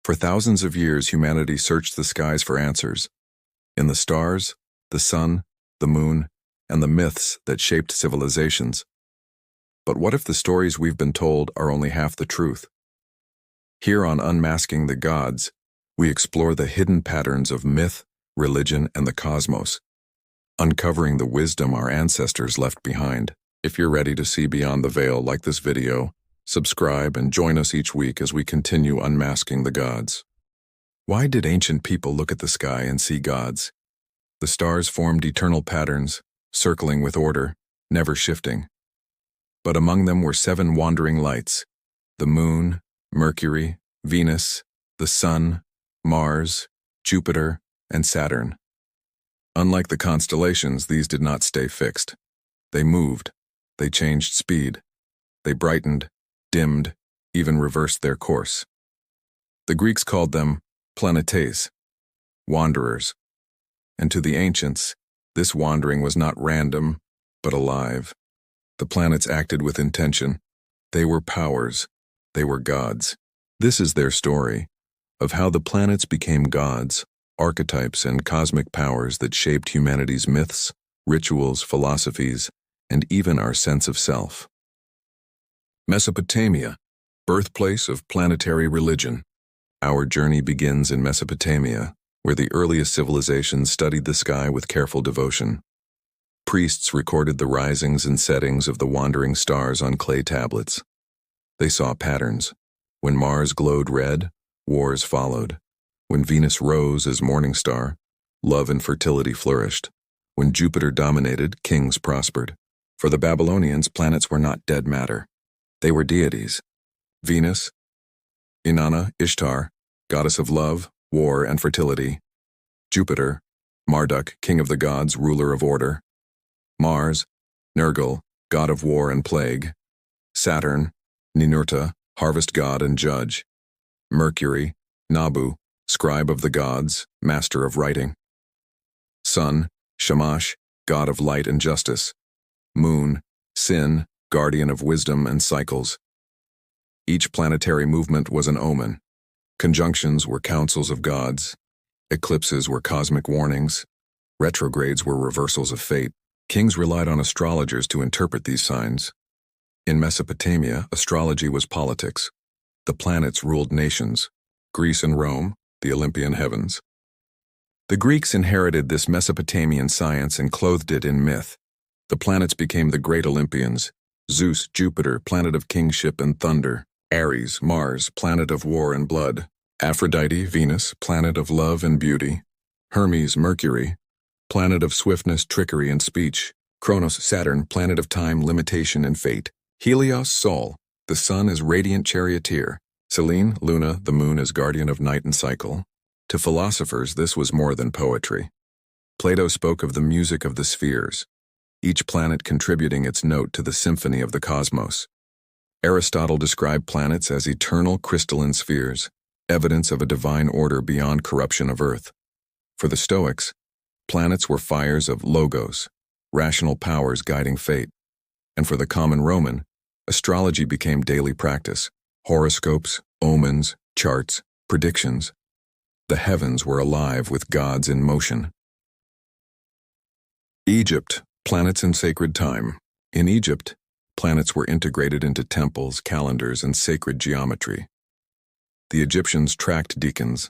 For thousands of years, humanity searched the skies for answers. In the stars, the sun, the moon, and the myths that shaped civilizations. But what if the stories we've been told are only half the truth? Here on Unmasking the Gods, we explore the hidden patterns of myth, religion, and the cosmos, uncovering the wisdom our ancestors left behind. If you're ready to see beyond the veil like this video, subscribe and join us each week as we continue unmasking the gods. Why did ancient people look at the sky and see gods? The stars formed eternal patterns, circling with order, never shifting. But among them were 7 wandering lights: the moon, Mercury, Venus, the sun, Mars, Jupiter, and Saturn. Unlike the constellations, these did not stay fixed. They moved, they changed speed, they brightened, dimmed, even reversed their course. The Greeks called them planetes, wanderers. And to the ancients, this wandering was not random, but alive. The planets acted with intention. They were powers. They were gods. This is their story, of how the planets became gods, archetypes and cosmic powers that shaped humanity's myths, rituals, philosophies, and even our sense of self. Mesopotamia, birthplace of planetary religion. Our journey begins in Mesopotamia, where the earliest civilizations studied the sky with careful devotion. Priests recorded the risings and settings of the wandering stars on clay tablets. They saw patterns. When Mars glowed red, wars followed. When Venus rose as morning star, love and fertility flourished. When Jupiter dominated, kings prospered. For the Babylonians, planets were not dead matter. They were deities. Venus, Inanna, Ishtar, goddess of love, war, and fertility. Jupiter, Marduk, king of the gods, ruler of order. Mars, Nergal, god of war and plague. Saturn, Ninurta, harvest god and judge. Mercury, Nabu, scribe of the gods, master of writing. Sun, Shamash, god of light and justice. Moon, Sin, guardian of wisdom and cycles. Each planetary movement was an omen. Conjunctions were councils of gods. Eclipses were cosmic warnings. Retrogrades were reversals of fate. Kings relied on astrologers to interpret these signs. In Mesopotamia, astrology was politics. The planets ruled nations. Greece and Rome, the Olympian heavens. The Greeks inherited this Mesopotamian science and clothed it in myth. The planets became the great Olympians. Zeus, Jupiter, planet of kingship and thunder. Ares, Mars, planet of war and blood. Aphrodite, Venus, planet of love and beauty. Hermes, Mercury, planet of swiftness, trickery, and speech. Kronos, Saturn, planet of time, limitation, and fate. Helios, Sol, the sun is radiant charioteer. Selene, Luna, the moon is guardian of night and cycle. To philosophers, this was more than poetry. Plato spoke of the music of the spheres, each planet contributing its note to the symphony of the cosmos. Aristotle described planets as eternal crystalline spheres, evidence of a divine order beyond corruption of Earth. For the Stoics, planets were fires of logos, rational powers guiding fate. And for the common Roman, astrology became daily practice. Horoscopes, omens, charts, predictions. The heavens were alive with gods in motion. Egypt, planets in sacred time. In Egypt, planets were integrated into temples, calendars, and sacred geometry. The Egyptians tracked decans,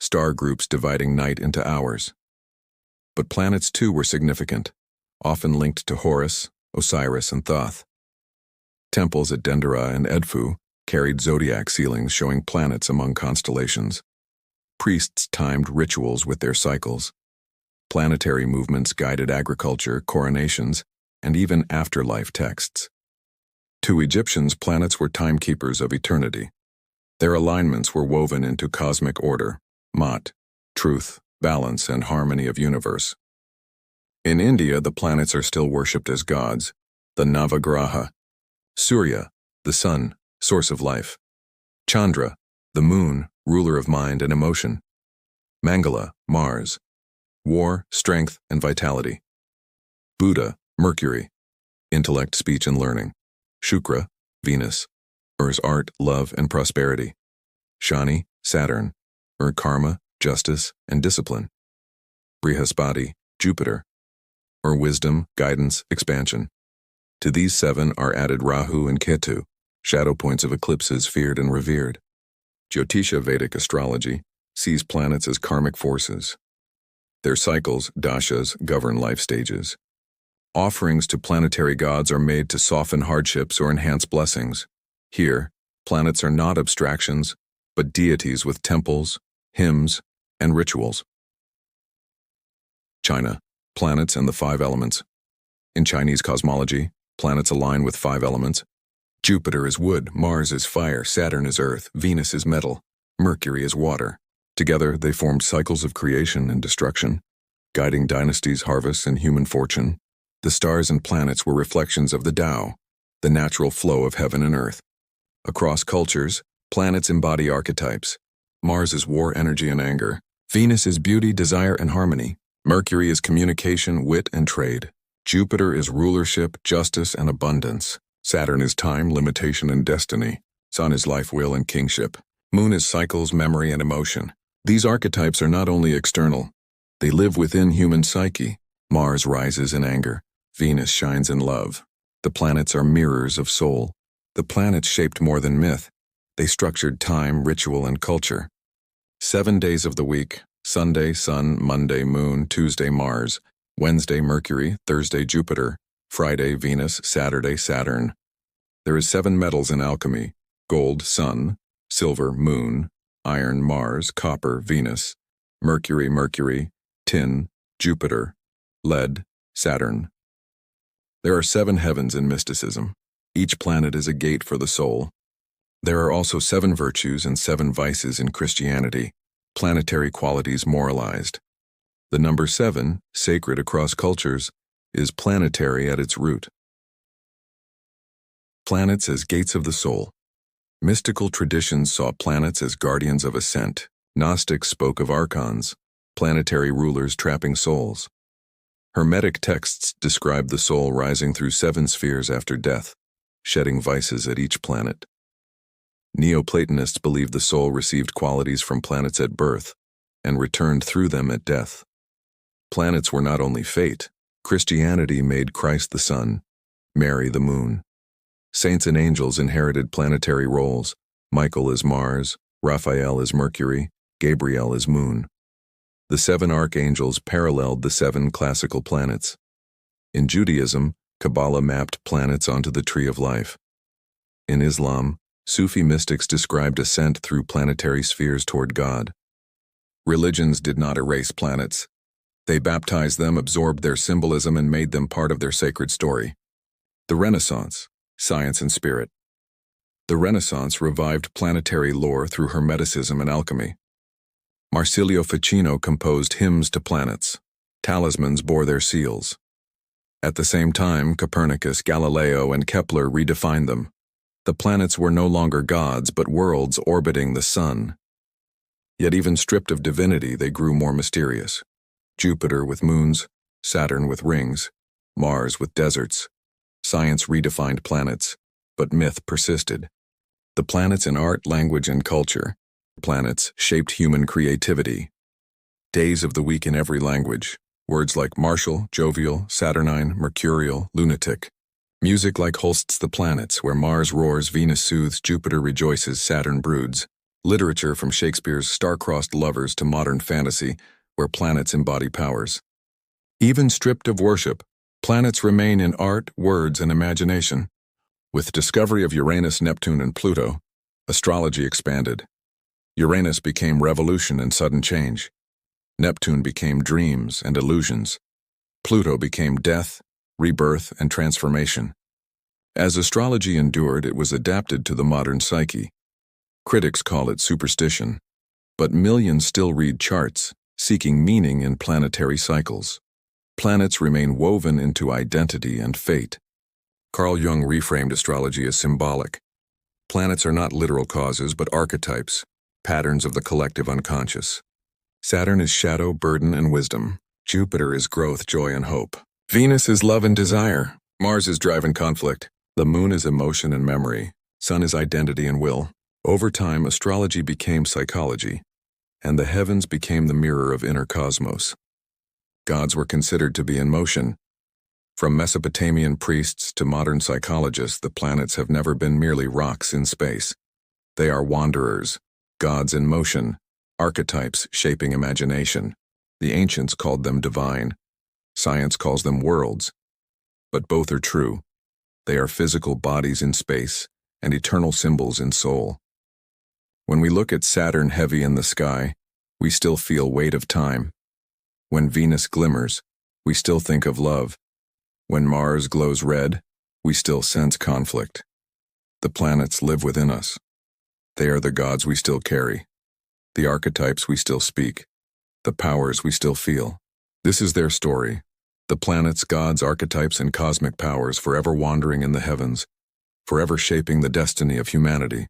star groups dividing night into hours. But planets too were significant, often linked to Horus, Osiris, and Thoth. Temples at Dendera and Edfu carried zodiac ceilings showing planets among constellations. Priests timed rituals with their cycles. Planetary movements guided agriculture, coronations, and even afterlife texts. To Egyptians, planets were timekeepers of eternity. Their alignments were woven into cosmic order, Mat, truth, balance, and harmony of universe. In India, the planets are still worshipped as gods, the Navagraha. Surya, the sun, source of life. Chandra, the moon, ruler of mind and emotion. Mangala, Mars, war, strength, and vitality. Buddha, Mercury, intellect, speech, and learning. Shukra, Venus, art, love, and prosperity. Shani, Saturn, or karma, justice, and discipline. Brihaspati, Jupiter, or wisdom, guidance, expansion. To these 7 are added Rahu and Ketu, shadow points of eclipses feared and revered. Jyotisha Vedic astrology sees planets as karmic forces. Their cycles, dashas, govern life stages. Offerings to planetary gods are made to soften hardships or enhance blessings. Here, planets are not abstractions, but deities with temples, hymns, and rituals. China, planets and the 5 elements. In Chinese cosmology, planets align with 5 elements. Jupiter is wood, Mars is fire, Saturn is earth, Venus is metal, Mercury is water. Together, they formed cycles of creation and destruction, guiding dynasties, harvests, and human fortune. The stars and planets were reflections of the Tao, the natural flow of heaven and earth. Across cultures, planets embody archetypes. Mars is war, energy, and anger. Venus is beauty, desire, and harmony. Mercury is communication, wit, and trade. Jupiter is rulership, justice, and abundance. Saturn is time, limitation, and destiny. Sun is life, will, and kingship. Moon is cycles, memory, and emotion. These archetypes are not only external. They live within human psyche. Mars rises in anger. Venus shines in love. The planets are mirrors of soul. The planets shaped more than myth. They structured time, ritual, and culture. 7 days of the week: Sunday, Sun; Monday, Moon; Tuesday, Mars; Wednesday, Mercury; Thursday, Jupiter; Friday, Venus; Saturday, Saturn. There is 7 metals in alchemy: gold, Sun; silver, Moon; iron, Mars; copper, Venus; Mercury, tin, Jupiter; lead, Saturn. There are 7 heavens in mysticism. Each planet is a gate for the soul. There are also 7 virtues and 7 vices in Christianity, planetary qualities moralized. The number 7, sacred across cultures, is planetary at its root. Planets as gates of the soul. Mystical traditions saw planets as guardians of ascent. Gnostics spoke of archons, planetary rulers trapping souls. Hermetic texts describe the soul rising through 7 spheres after death, shedding vices at each planet. Neoplatonists believed the soul received qualities from planets at birth and returned through them at death. Planets were not only fate. Christianity made Christ the sun, Mary the moon. Saints and angels inherited planetary roles. Michael is Mars, Raphael is Mercury, Gabriel is moon. The 7 archangels paralleled the 7 classical planets. In Judaism, Kabbalah mapped planets onto the tree of life. In Islam, Sufi mystics described ascent through planetary spheres toward God. Religions did not erase planets. They baptized them, absorbed their symbolism, and made them part of their sacred story. The Renaissance, science and spirit. The Renaissance revived planetary lore through Hermeticism and alchemy. Marsilio Ficino composed hymns to planets. Talismans bore their seals. At the same time, Copernicus, Galileo, and Kepler redefined them. The planets were no longer gods, but worlds orbiting the sun. Yet even stripped of divinity, they grew more mysterious. Jupiter with moons, Saturn with rings, Mars with deserts. Science redefined planets, but myth persisted. The planets in art, language, and culture. Planets shaped human creativity. Days of the week in every language. Words like martial, jovial, saturnine, mercurial, lunatic. Music like Holst's The Planets, where Mars roars, Venus soothes, Jupiter rejoices, Saturn broods. Literature from Shakespeare's star-crossed lovers to modern fantasy, where planets embody powers. Even stripped of worship, planets remain in art, words, and imagination. With discovery of Uranus, Neptune, and Pluto, astrology expanded. Uranus became revolution and sudden change. Neptune became dreams and illusions. Pluto became death, rebirth, and transformation. As astrology endured, it was adapted to the modern psyche. Critics call it superstition, but millions still read charts, seeking meaning in planetary cycles. Planets remain woven into identity and fate. Carl Jung reframed astrology as symbolic. Planets are not literal causes, but archetypes, patterns of the collective unconscious. Saturn is shadow, burden, and wisdom. Jupiter is growth, joy, and hope. Venus is love and desire. Mars is drive and conflict. The moon is emotion and memory. Sun is identity and will. Over time, astrology became psychology, and the heavens became the mirror of inner cosmos. Gods were considered to be in motion. From Mesopotamian priests to modern psychologists, the planets have never been merely rocks in space. They are wanderers, gods in motion, archetypes shaping imagination. The ancients called them divine. Science calls them worlds. But both are true. They are physical bodies in space and eternal symbols in soul. When we look at Saturn heavy in the sky, we still feel weight of time. When Venus glimmers, we still think of love. When Mars glows red, we still sense conflict. The planets live within us. They are the gods we still carry, the archetypes we still speak, the powers we still feel. This is their story. The planets, gods, archetypes, and cosmic powers forever wandering in the heavens, forever shaping the destiny of humanity.